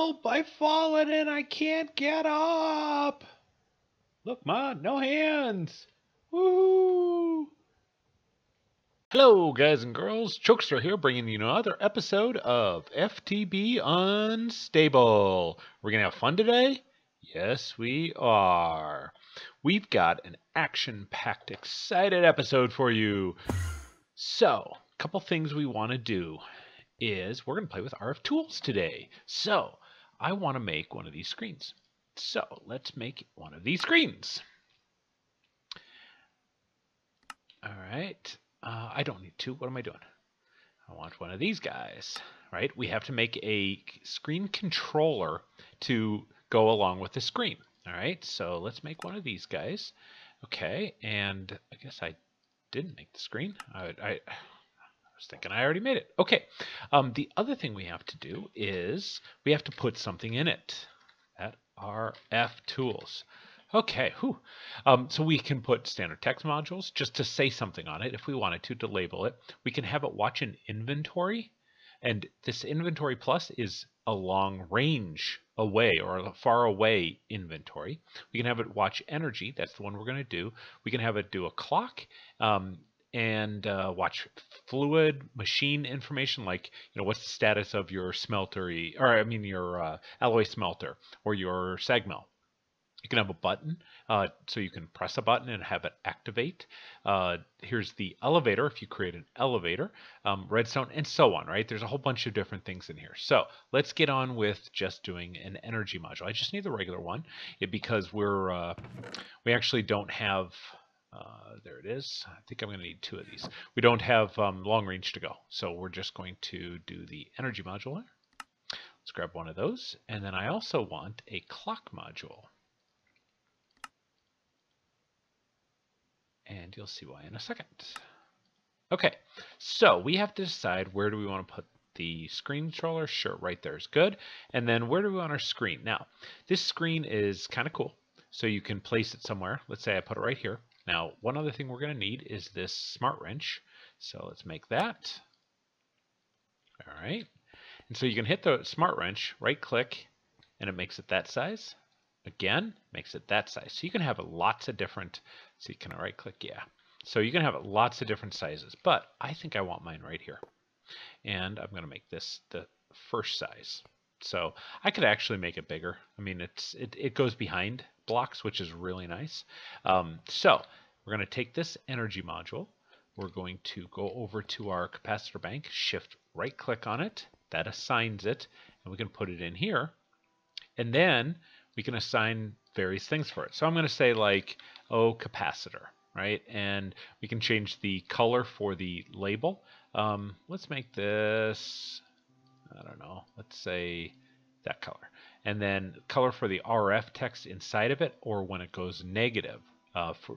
Help! I've fallen and I can't get up! Look, Ma, no hands! Woo! Hello, guys and girls. Chokester here, bringing you another episode of FTB Unstable. We're going to have fun today? Yes, we are. We've got an action-packed, excited episode for you. So, a couple things we want to do is we're going to play with RFTools today. So, I want to make one of these screens. So, let's make one of these screens. All right. I don't need two. What am I doing? I want one of these guys, right? We have to make a screen controller to go along with the screen. All right, so let's make one of these guys. Okay, and I guess I didn't make the screen. I was thinking I already made it. Okay, the other thing we have to do is we have to put something in it at RFTools. Okay, so we can put standard text modules just to say something on it if we wanted to label it. We can have it watch an inventory, and this inventory plus is a long range away or a far away inventory. We can have it watch energy. That's the one we're going to do. We can have it do a clock and watch fluid machine information, like what's the status of your smeltery, or I mean your alloy smelter or your sag mill. You can have a button, so you can press a button and have it activate. Here's the elevator, if you create an elevator, redstone, and so on, right? There's a whole bunch of different things in here. So let's get on with just doing an energy module. I just need the regular one because we actually don't have, there it is. I think I'm going to need two of these. We don't have long range to go, so we're just going to do the energy module. Let's grab one of those, and then I also want a clock module. And you'll see why in a second. Okay, so we have to decide where do we want to put the screen controller. Sure, right there is good. And then where do we want our screen? Now, this screen is kind of cool, so you can place it somewhere. Let's say I put it right here. Now, one other thing we're going to need is this smart wrench. So let's make that. All right. And so you can hit the smart wrench, right click, and it makes it that size. Again, makes it that size. So you can have lots of different, so you can right click, yeah. So you can have lots of different sizes, but I think I want mine right here. And I'm going to make this the first size. So I could actually make it bigger. I mean, it goes behind blocks, which is really nice. So we're going to take this energy module. We're going to go over to our capacitor bank, shift right click on it. That assigns it, and we can put it in here. And then we can assign various things for it. So I'm going to say like, capacitor, right? And we can change the color for the label. Let's make this, I don't know, let's say that color. And then color for the RF text inside of it, or when it goes negative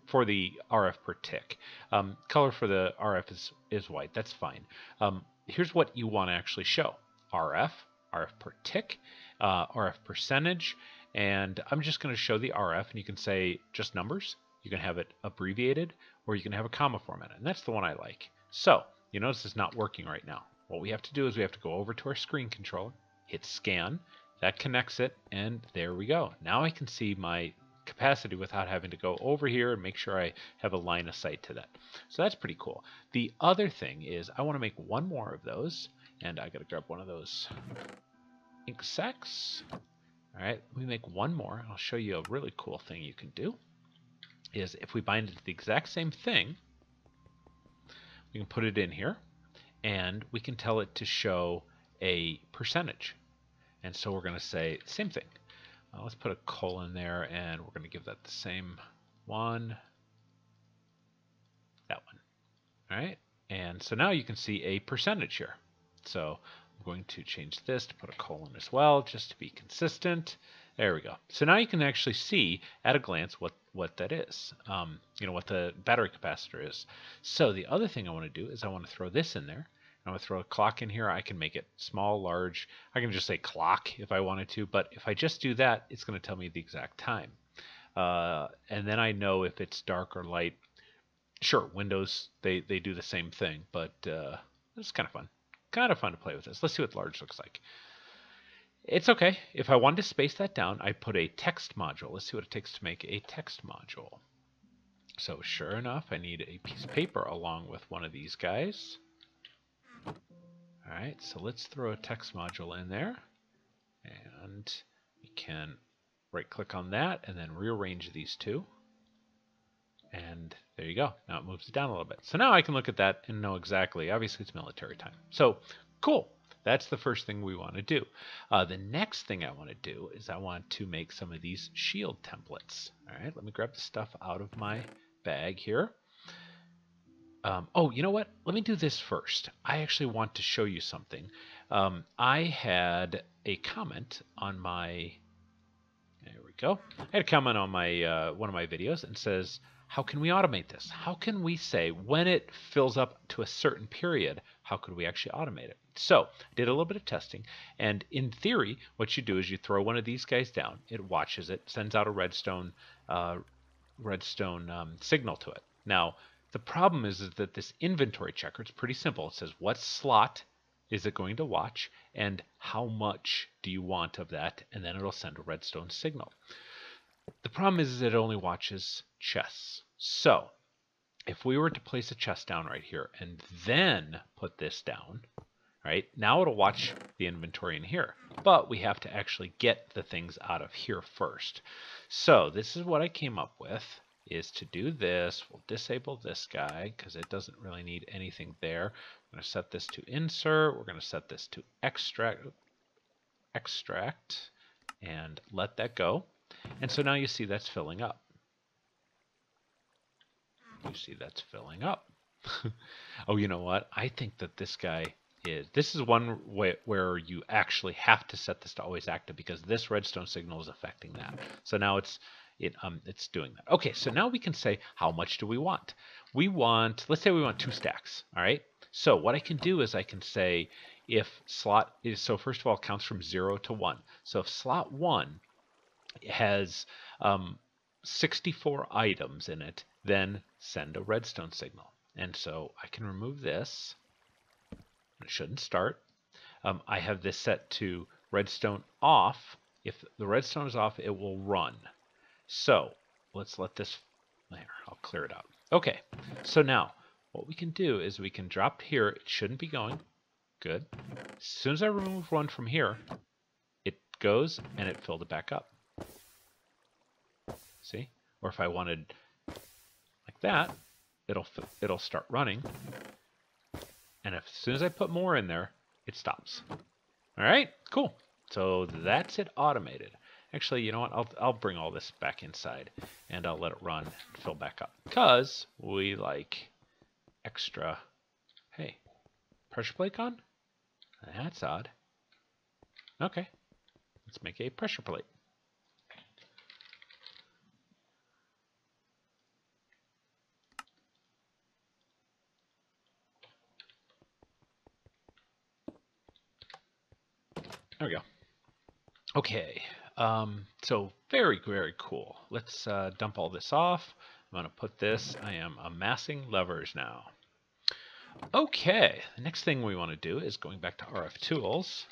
for the RF per tick. Color for the RF is white, that's fine. Here's what you want to actually show. RF per tick, RF percentage, and I'm just going to show the RF, and you can say just numbers. You can have it abbreviated, or you can have a comma format, and that's the one I like. So you notice it's not working right now. What we have to do is we have to go over to our screen controller, hit scan, that connects it, and there we go. Now I can see my capacity without having to go over here and make sure I have a line of sight to that. So that's pretty cool. The other thing is I want to make one more of those, and I got to grab one of those ink sacs. All right, we make one more. I'll show you a really cool thing you can do. Is if we bind it to the exact same thing, we can put it in here, and we can tell it to show a percentage. And so we're going to say same thing. Let's put a colon there, and we're going to give that the same one. That one. All right, and so now you can see a percentage here. So I'm going to change this to put a colon as well, just to be consistent. There we go. So now you can actually see at a glance what that is, what the battery capacitor is. So the other thing I want to do is I want to throw this in there. I want to throw a clock in here. I can make it small, large. I can just say clock if I wanted to, but if I just do that, it's going to tell me the exact time. And then I know if it's dark or light. Sure, Windows, they do the same thing, but it's kind of fun. Kind of fun to play with this. Let's see what large looks like. It's okay. If I wanted to space that down, I put a text module. Let's see what it takes to make a text module. So sure enough, I need a piece of paper along with one of these guys. All right, so let's throw a text module in there. And we can right-click on that and then rearrange these two. And there you go. Now it moves it down a little bit. So now I can look at that and know exactly. Obviously, it's military time. So cool. That's the first thing we want to do. The next thing I want to do is I want to make some of these shield templates. All right, let me grab the stuff out of my bag here. Oh, you know what? Let me do this first. I actually want to show you something. I had a comment on my, there we go. I had a comment on my one of my videos and says, how can we automate this? How can we say when it fills up to a certain period, how could we actually automate it? So I did a little bit of testing, and in theory, what you do is you throw one of these guys down, it watches it, sends out a redstone signal to it. Now, the problem is that this inventory checker, it's pretty simple. It says what slot is it going to watch and how much do you want of that, and then it'll send a redstone signal. The problem is that it only watches chests. So if we were to place a chest down right here and then put this down, right, now it'll watch the inventory in here, but we have to actually get the things out of here first. So this is what I came up with, is to do this. We'll disable this guy because it doesn't really need anything there. I'm going to set this to insert. We're going to set this to extract and let that go. And so now you see that's filling up. You see that's filling up. Oh, you know what? I think that this guy is, this is one way where you actually have to set this to always active because this redstone signal is affecting that. So now it's doing that. Okay, so now we can say how much do we want? We want, let's say we want 2 stacks, all right? So what I can do is I can say if slot is, so first of all, it counts from 0 to 1. So if slot 1 has 64 items in it, then send a redstone signal. And so I can remove this. It shouldn't start. I have this set to redstone off. If the redstone is off, it will run. So let's let this, there, I'll clear it out. Okay, so now what we can do is we can drop here. It shouldn't be going. Good. As soon as I remove one from here, it goes and it filled it back up. See? Or if I wanted like that, it'll start running. And as soon as I put more in there, it stops. All right, cool. So that's it automated. Actually, you know what? I'll bring all this back inside and I'll let it run and fill back up because we like extra. Hey, pressure plate gone? That's odd. Okay, let's make a pressure plate. There we go. Okay, so very, very cool. Let's dump all this off. I'm going to put this, I am amassing levers now. Okay, the next thing we want to do is going back to RFTools.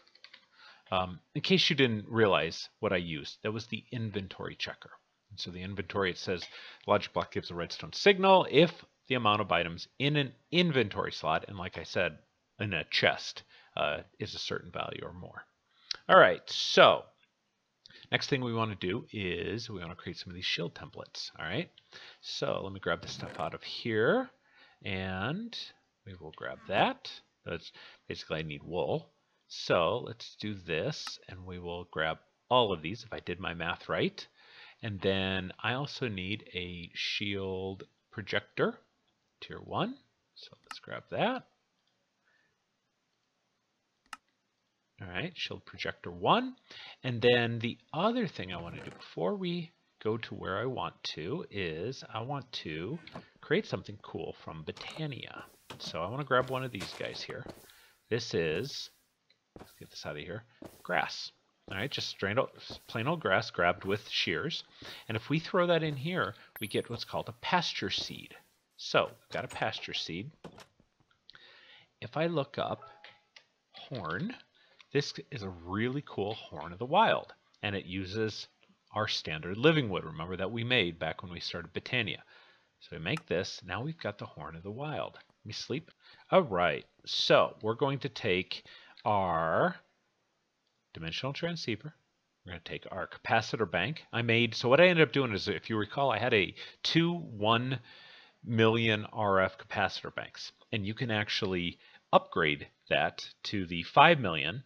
In case you didn't realize what I used, that was the inventory checker. And so the inventory, it says logic block gives a redstone signal if the amount of items in an inventory slot, and like I said, in a chest, is a certain value or more. All right, so next thing we want to do is we want to create some of these shield templates. All right, so let me grab this stuff out of here, and we will grab that. That's basically I need wool. So let's do this, and we will grab all of these if I did my math right. And then I also need a shield projector, tier 1. So let's grab that. All right, Shield Projector 1. And then the other thing I want to do before we go to where I want to is I want to create something cool from Botania. So I want to grab one of these guys here. This is, let's get this out of here, grass. All right, just plain old grass grabbed with shears. And if we throw that in here, we get what's called a pasture seed. So we've got a pasture seed. If I look up horn, this is a really cool Horn of the Wild, and it uses our standard living wood. Remember that we made back when we started Botania. So we make this. Now we've got the Horn of the Wild. Let me sleep. All right. So we're going to take our dimensional transceiver. We're going to take our capacitor bank. So what I ended up doing is, if you recall, I had a 1 million RF capacitor banks, and you can actually upgrade that to the 5 million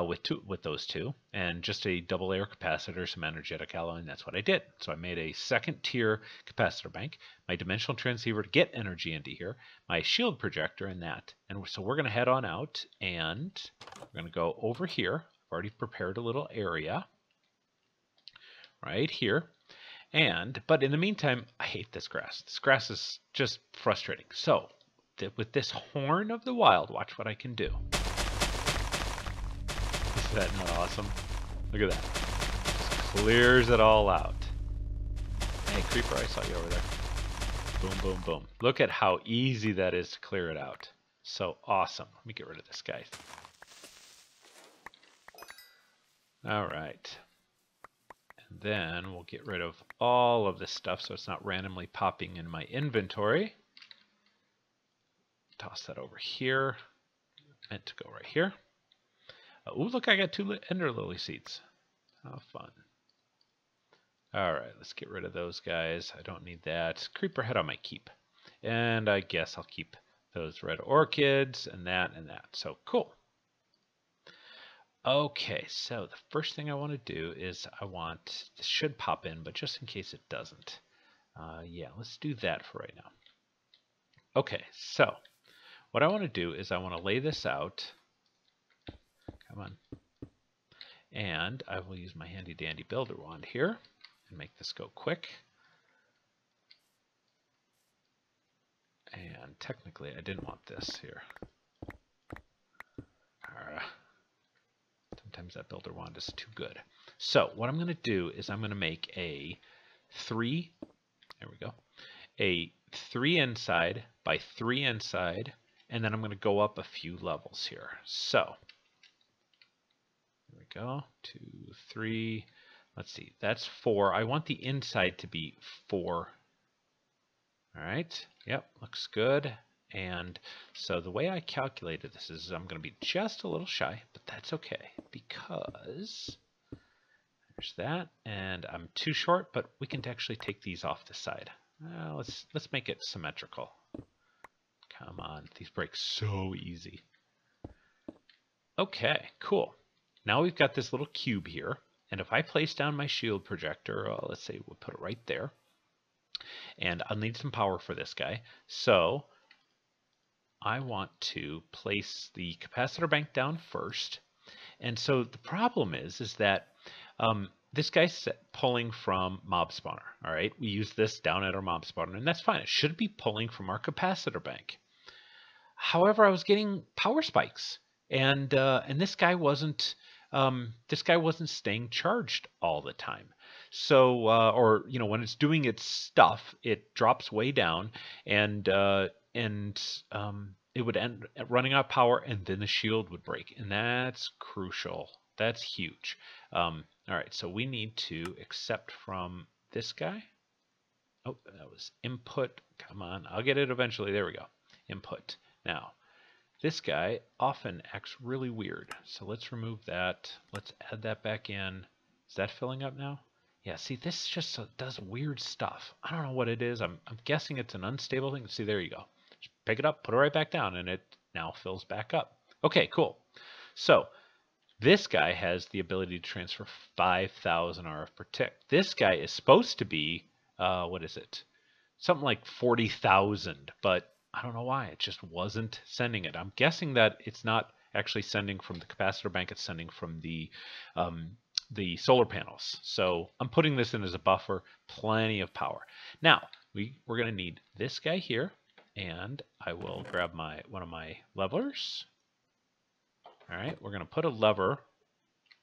with those two, and just a double layer capacitor, some energetic alloy, and that's what I did. So I made a second tier capacitor bank, my dimensional transceiver to get energy into here, my shield projector, and that. And so we're going to head on out, and we're going to go over here. I've already prepared a little area right here. But in the meantime, I hate this grass. This grass is just frustrating. So with this Horn of the Wild, watch what I can do. Is that not awesome? Look at that. Just clears it all out. Hey, Creeper, I saw you over there. Boom, boom, boom. Look at how easy that is to clear it out. So awesome. Let me get rid of this guy. All right. And then we'll get rid of all of this stuff so it's not randomly popping in my inventory. Toss that over here. Meant to go right here. Ooh, look, I got 2 Ender Lily seeds. How fun. All right, let's get rid of those guys. I don't need that. Creeper head I might keep. And I guess I'll keep those red orchids and that and that. So cool. Okay, so the first thing I want to do is this should pop in, but just in case it doesn't. Yeah, let's do that for right now. Okay, so what I want to do is I want to lay this out. Come on. And I will use my handy dandy builder wand here and make this go quick. And technically I didn't want this here. Sometimes that builder wand is too good. So what I'm going to do is I'm going to make a 3 inside by 3 inside, and then I'm going to go up a few levels here. So there we go, 2, 3, let's see, that's 4. I want the inside to be 4. All right, yep, looks good. And so the way I calculated this is I'm going to be just a little shy, but that's okay because there's that, and I'm too short, but we can actually take these off the side. Let's make it symmetrical. Come on, these break so easy. Okay, cool. Now we've got this little cube here, and if I place down my shield projector, let's say we'll put it right there, and I'll need some power for this guy. So I want to place the capacitor bank down first. And so the problem is that this guy's pulling from mob spawner. All right, we use this down at our mob spawner, and that's fine. It should be pulling from our capacitor bank. However, I was getting power spikes, and this guy wasn't staying charged all the time. So or when it's doing its stuff, it drops way down, and it would end running out of power, and then the shield would break, and that's crucial. That's huge. All right, so we need to accept from this guy. Oh, that was input. Come on, I'll get it eventually. There we go. Input. Now, this guy often acts really weird, so let's remove that. Let's add that back in. Is that filling up now? Yeah, see, this just does weird stuff. I don't know what it is. I'm guessing it's an unstable thing. See, there you go. Just pick it up, put it right back down, and it now fills back up. Okay, cool. So this guy has the ability to transfer 5,000 RF per tick. This guy is supposed to be, what is it? Something like 40,000, but I don't know why. It just wasn't sending it. I'm guessing that it's not actually sending from the capacitor bank. It's sending from the solar panels. So I'm putting this in as a buffer, plenty of power. Now, we're going to need this guy here, and I will grab one of my levelers. All right, we're going to put a lever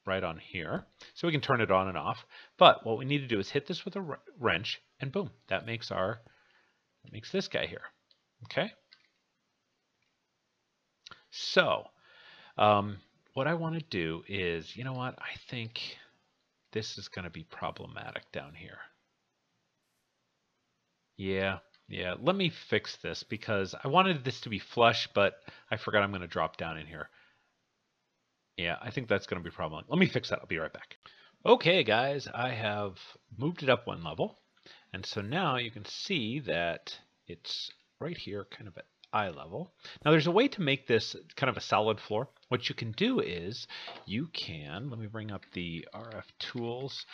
right on here so we can turn it on and off. But what we need to do is hit this with a wrench, and boom, that makes this guy here. Okay. So what I want to do is, you know what, I think this is going to be problematic down here. Yeah, let me fix this because I wanted this to be flush, but I forgot I'm going to drop down in here. Yeah, I think that's going to be a problem. Let me fix that. I'll be right back. Okay, guys, I have moved it up one level. And so now you can see that it's right here, kind of at eye level. Now there's a way to make this kind of a solid floor. What you can do is you can, let me bring up the RFTools,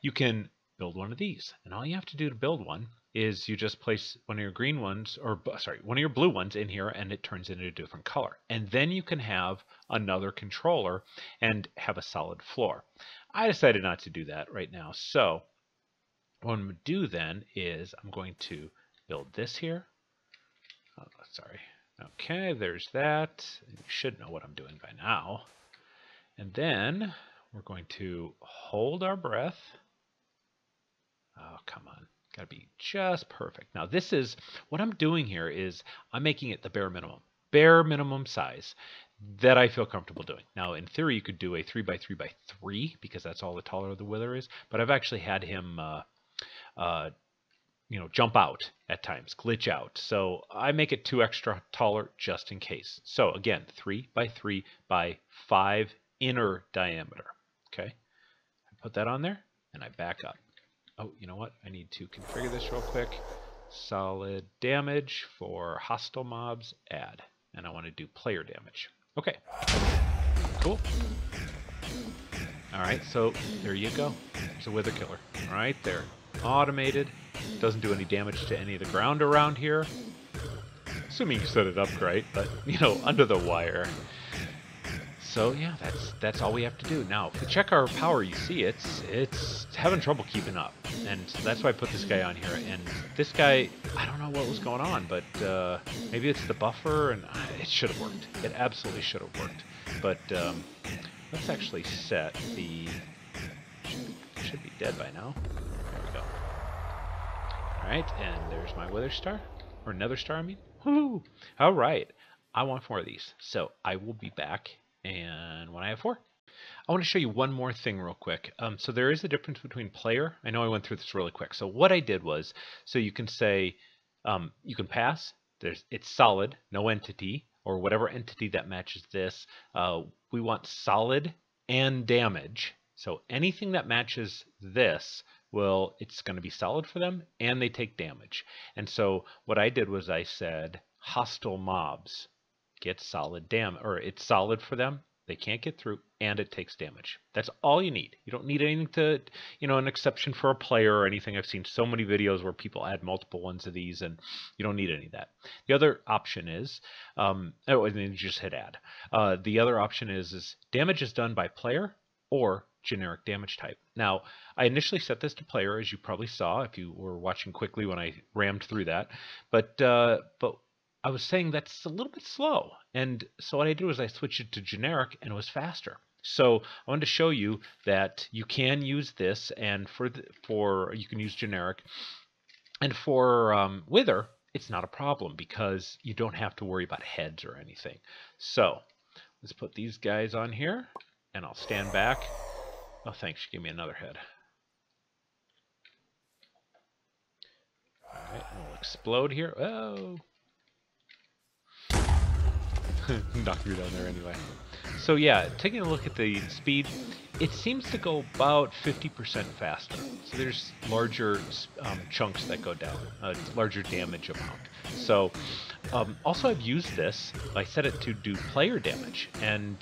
you can build one of these. And all you have to do to build one is you just place one of your green ones, or sorry, one of your blue ones in here, and it turns into a different color. And then you can have another controller and have a solid floor. I decided not to do that right now. So what I'm going to do then is I'm going to build this here. Oh, sorry. Okay, there's that. You should know what I'm doing by now. And then we're going to hold our breath. Oh, come on. Got to be just perfect. Now this is, what I'm doing here is I'm making it the bare minimum size that I feel comfortable doing. Now in theory you could do a 3x3x3 because that's all the taller the wither is, but I've actually had him jump out at times, glitch out. So I make it 2 extra taller just in case. So again, 3x3x5 inner diameter. Okay, I put that on there and I back up. Oh, you know what? I need to configure this real quick. Solid damage for hostile mobs, add. And I want to do player damage. Okay, cool. All right, so there you go. There's a wither killer right there. Automated. Doesn't do any damage to any of the ground around here. Assuming you set it up right, but, under the wire. So yeah, that's all we have to do. Now, if we check our power, you see it's having trouble keeping up. And so that's why I put this guy on here. And this guy, I don't know what was going on, but maybe it's the buffer, and it should have worked. It absolutely should have worked. But let's actually set the... Should be dead by now. There we go. Alright, and there's my wither star. Or nether star, I mean. Woohoo! Alright, I want 4 of these. So I will be back. And when I have 4, I want to show you one more thing real quick. So there is a difference between player. I know I went through this really quick. So what I did was, so you can say, you can pass. It's solid, no entity, or whatever entity that matches this. We want solid and damage. So anything that matches this, it's going to be solid for them, and they take damage. And so what I did was I said hostile mobs get solid damage, or it's solid for them, they can't get through, and it takes damage. That's all you need. You don't need anything to, an exception for a player or anything. I've seen so many videos where people add multiple ones of these, and you don't need any of that. The other option is, and then you just hit add. The other option is damage is done by player or generic damage type. Now, I initially set this to player, as you probably saw if you were watching quickly when I rammed through that, but I was saying that's a little bit slow, and so what I did was I switched it to generic, and it was faster. So I wanted to show you that you can use this, and you can use generic, and for wither, it's not a problem because you don't have to worry about heads or anything. So let's put these guys on here, and I'll stand back. Oh, thanks, you gave me another head. All right, we'll explode here. Oh. Knock me down there anyway. So yeah, taking a look at the speed, it seems to go about 50% faster. So there's larger chunks that go down, larger damage amount. So also I've used this, I set it to do player damage, and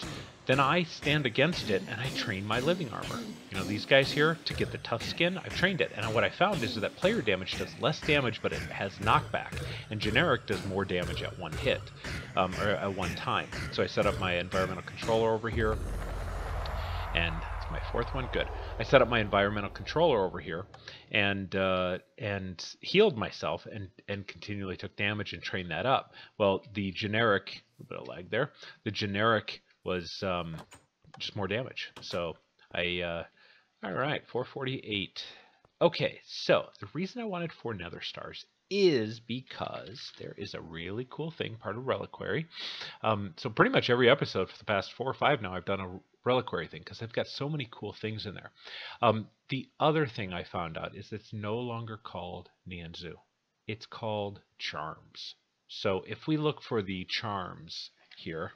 then I stand against it and I train my living armor. These guys here, to get the tough skin, I've trained it. And what I found is that player damage does less damage, but it has knockback. And generic does more damage at one hit, or at one time. So I set up my environmental controller over here. And it's my 4th one, good. I set up my environmental controller over here and healed myself and continually took damage and trained that up. Well, the generic, a bit of lag there, the generic was just more damage. So all right, 448. Okay, so the reason I wanted 4 nether stars is because there is a really cool thing, part of Reliquary. So pretty much every episode for the past 4 or 5 now, I've done a Reliquary thing because they've got so many cool things in there. The other thing I found out is it's no longer called Nianzoo. It's called Charms. So if we look for the charms here,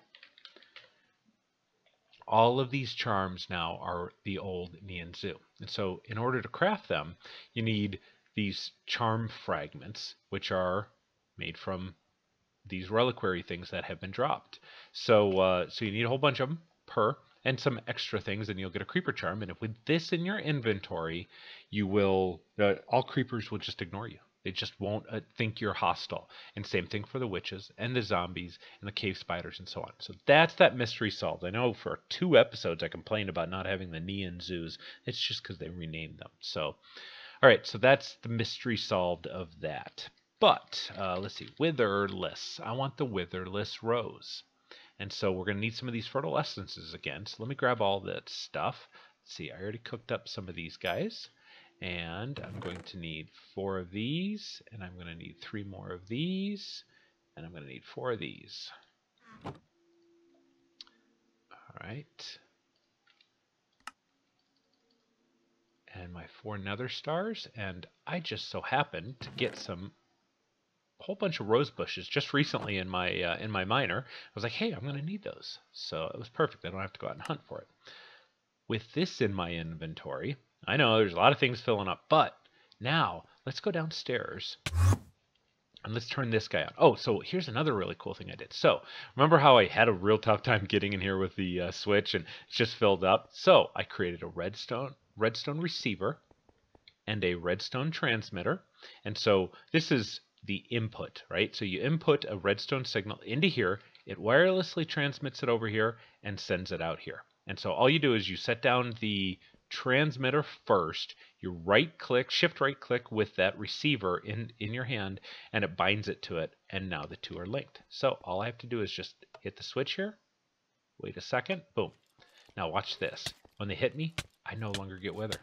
all of these charms now are the old Nianzoo. And so in order to craft them, you need these charm fragments, which are made from these reliquary things that have been dropped. So you need a whole bunch of them and some extra things, and you'll get a creeper charm. And if with this in your inventory, you will all creepers will just ignore you. They just won't think you're hostile. And same thing for the witches and the zombies and the cave spiders and so on. So that's that mystery solved. I know for 2 episodes I complained about not having the Nianzoos. It's just because they renamed them. So, all right, so that's the mystery solved of that. But let's see, witherless. I want the witherless rose. And so we're going to need some of these fertile essences again. So let me grab all that stuff. Let's see, I already cooked up some of these guys. And I'm going to need 4 of these, and I'm going to need 3 more of these, and I'm going to need 4 of these. All right. And my 4 nether stars, and I just so happened to get a whole bunch of rose bushes just recently in my miner. I was like, hey, I'm going to need those. So it was perfect. I don't have to go out and hunt for it. With this in my inventory, I know there's a lot of things filling up, but now let's go downstairs and let's turn this guy on. Oh, so here's another really cool thing I did. So remember how I had a real tough time getting in here with the switch and it's just filled up? So I created a redstone receiver and a redstone transmitter. And so this is the input, right? So you input a redstone signal into here, it wirelessly transmits it over here and sends it out here. And so all you do is you set down the transmitter first, you shift right click with that receiver in your hand, and it binds it to it, and now the two are linked. So all I have to do is just hit the switch here, wait a second, boom. Now watch this. When they hit me, I no longer get wither.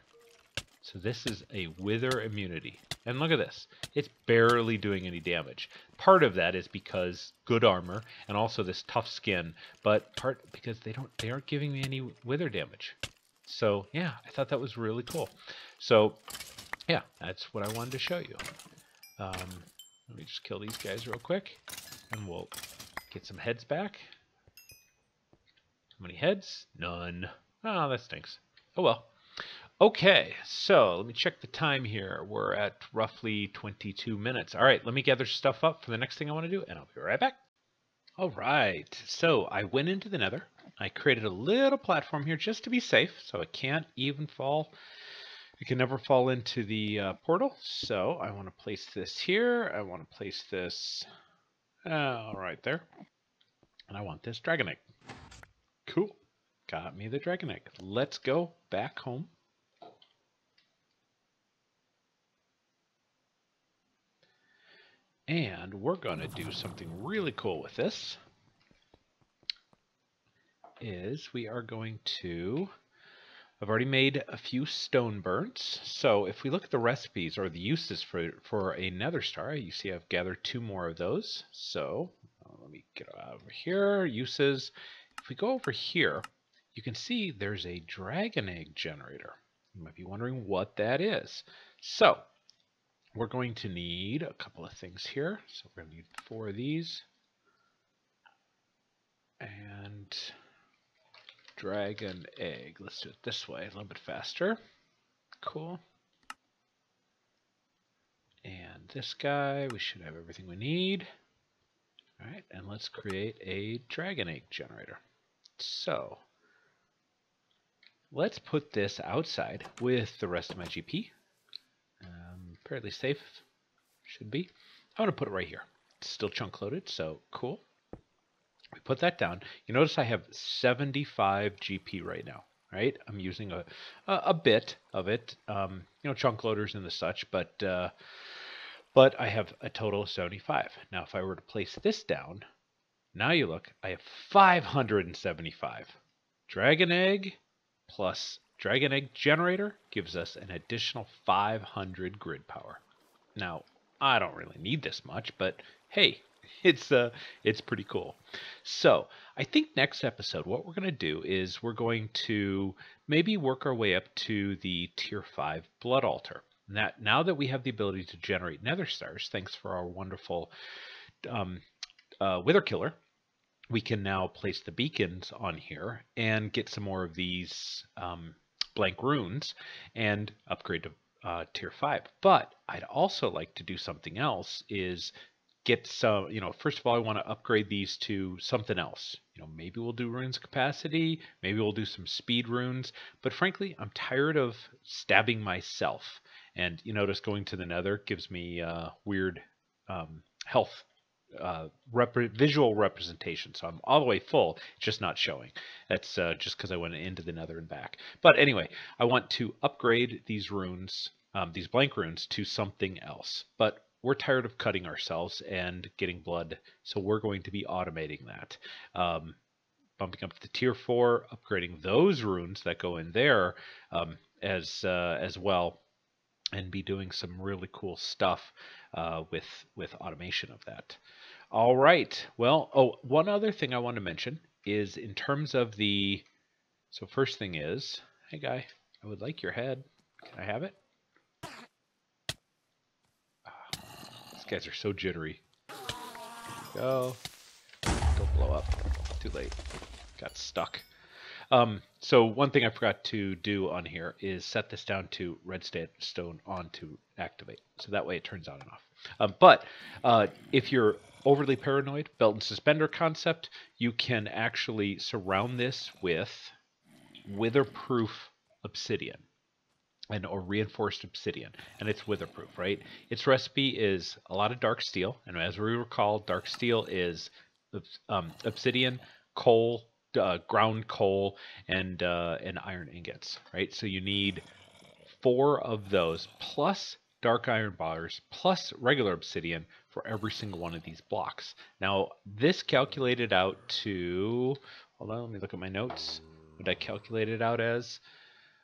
So this is a wither immunity. And look at this. It's barely doing any damage. Part of that is because good armor and also this tough skin, but part because they aren't giving me any wither damage. So yeah, I thought that was really cool. So yeah, that's what I wanted to show you. Let me just kill these guys real quick and we'll get some heads back. How many heads? None. Oh, that stinks. Oh well. Okay, so let me check the time here. We're at roughly 22 minutes. All right, let me gather stuff up for the next thing I want to do, and I'll be right back. All right, so I went into the nether. I created a little platform here just to be safe, so it can't even fall. It can never fall into the portal. So I want to place this here. I want to place this right there. And I want this dragon egg. Cool. Got me the dragon egg. Let's go back home. And we're going to do something really cool with this. We are going to... I've already made a few stone burns. So if we look at the recipes or the uses for a nether star, you see I've gathered 2 more of those. So let me get over here. Uses. If we go over here, you can see there's a dragon egg generator. You might be wondering what that is. So we're going to need a couple of things here. So we're going to need 4 of these. And dragon egg. Let's do it this way, a little bit faster. Cool. And this guy, we should have everything we need. All right, and let's create a dragon egg generator. So let's put this outside with the rest of my GP. Fairly safe, should be. I'm going to put it right here. It's still chunk loaded, so cool. We put that down. You notice I have 75 GP right now, right? I'm using a bit of it, chunk loaders and the such, but I have a total of 75. Now, if I were to place this down, now you look, I have 575. Dragon egg plus dragon egg generator gives us an additional 500 grid power. Now, I don't really need this much, but hey, it's pretty cool. So I think next episode, what we're going to do is we're going to maybe work our way up to the tier 5 blood altar. Now that we have the ability to generate nether stars, thanks for our wonderful wither killer, we can now place the beacons on here and get some more of these blank runes and upgrade to tier 5. But I'd also like to do something else, is get some, first of all, I want to upgrade these to something else. Maybe we'll do runes capacity, maybe we'll do some speed runes, but frankly, I'm tired of stabbing myself. And you notice going to the nether gives me weird health visual representation. So I'm all the way full, just not showing. That's just because I went into the nether and back. But anyway, I want to upgrade these runes, these blank runes, to something else. But we're tired of cutting ourselves and getting blood, so we're going to be automating that. Bumping up to tier 4, upgrading those runes that go in there as well, and be doing some really cool stuff with automation of that. All right. Well, one other thing I want to mention is in terms of the. So first thing is, hey guy, I would like your head. Can I have it? These guys are so jittery. Go. Don't blow up. Too late. Got stuck. So one thing I forgot to do on here is set this down to redstone on to activate. So that way it turns on and off. But if you're overly paranoid, belt and suspender concept, you can actually surround this with witherproof obsidian or reinforced obsidian, and it's witherproof, right? Its recipe is a lot of dark steel, and as we recall, dark steel is obsidian, coal, ground coal, and iron ingots, right? So you need 4 of those plus dark iron bars plus regular obsidian for every single one of these blocks. Now this calculated out to, hold on, let me look at my notes. What did I calculate it out as?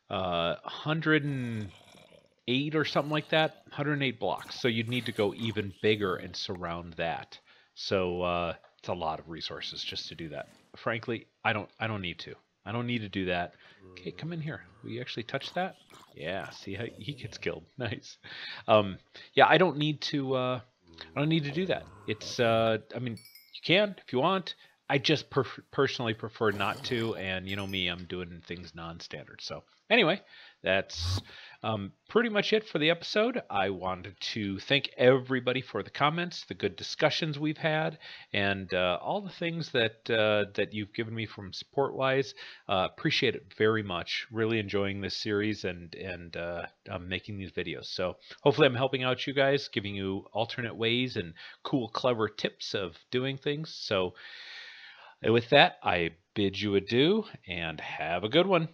108 or something like that. 108 blocks. So you'd need to go even bigger and surround that. So it's a lot of resources just to do that. Frankly, I don't need to. I don't need to do that. Okay, come in here. Will you actually touch that? Yeah, see how he gets killed. Nice. Yeah, I don't need to do that. It's I mean, you can if you want. I just personally prefer not to, and you know me, I'm doing things non-standard. So anyway, that's pretty much it for the episode. I wanted to thank everybody for the comments, the good discussions we've had, and all the things that you've given me from support-wise. Appreciate it very much. Really enjoying this series and making these videos. So hopefully I'm helping out you guys, giving you alternate ways and cool, clever tips of doing things. So with that, I bid you adieu and have a good one.